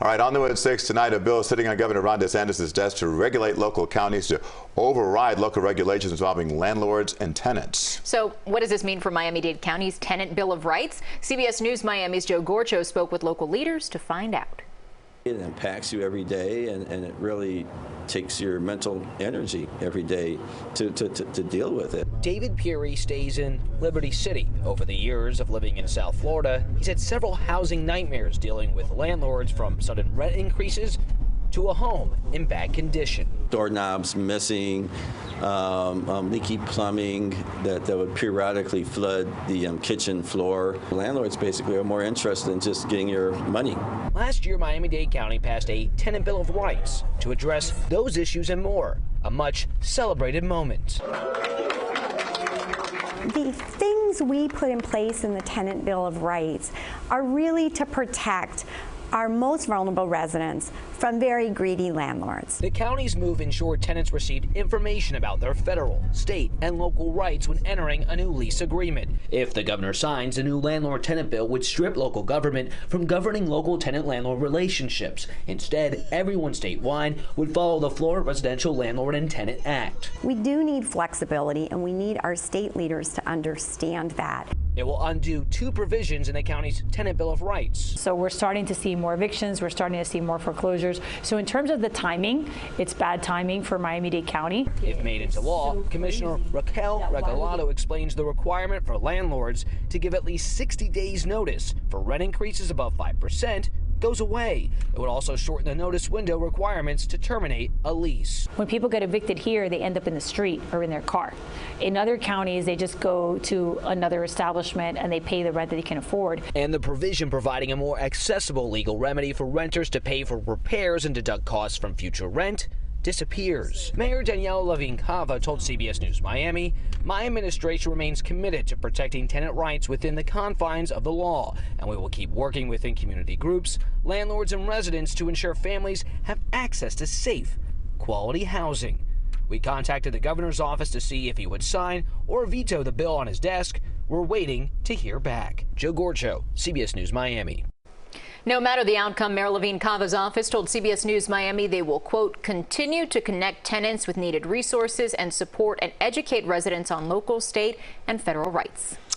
All right, on the way at 6 tonight, a bill sitting on Governor Ron DeSantis' desk to regulate local counties to override local regulations involving landlords and tenants. So what does this mean for Miami-Dade County's Tenant Bill of Rights? CBS News Miami's Joe Gorcho spoke with local leaders to find out. It impacts you every day, and it really takes your mental energy every day to deal with it. David Peary stays in Liberty City. Over the years of living in South Florida, he's had several housing nightmares dealing with landlords, from sudden rent increases to a home in bad condition. Doorknobs missing, leaky plumbing that would periodically flood the kitchen floor. Landlords basically are more interested in just getting your money. Last year, Miami-Dade County passed a Tenant Bill of Rights to address those issues and more. A much celebrated moment. The things we put in place in the Tenant Bill of Rights are really to protect our most vulnerable residents from very greedy landlords. The county's move ensured tenants received information about their federal, state, and local rights when entering a new lease agreement. If the governor signs, a new landlord-tenant bill would strip local government from governing local tenant-landlord relationships. Instead, everyone statewide would follow the Florida Residential Landlord and Tenant Act. We do need flexibility, and we need our state leaders to understand that. It will undo two provisions in the county's Tenant Bill of Rights. So we're starting to see more evictions, we're starting to see more foreclosures. So in terms of the timing, it's bad timing for Miami-Dade County. If made into law, Commissioner Raquel Regalado explains the requirement for landlords to give at least 60 days notice for rent increases above 5% goes away. It would also shorten the notice window requirements to terminate a lease. When people get evicted here, they end up in the street or in their car. In other counties, they just go to another establishment and they pay the rent that they can afford. And the provision providing a more accessible legal remedy for renters to pay for repairs and deduct costs from future rent disappears. Mayor Danielle Levine-Cava told CBS News Miami, "My administration remains committed to protecting tenant rights within the confines of the law, and we will keep working within community groups, landlords, and residents to ensure families have access to safe, quality housing." We contacted the governor's office to see if he would sign or veto the bill on his desk. We're waiting to hear back. Joe Gorcho, CBS News Miami. No matter the outcome, Mayor Levine-Cava's office told CBS News Miami they will, quote, continue to connect tenants with needed resources and support and educate residents on local, state, and federal rights.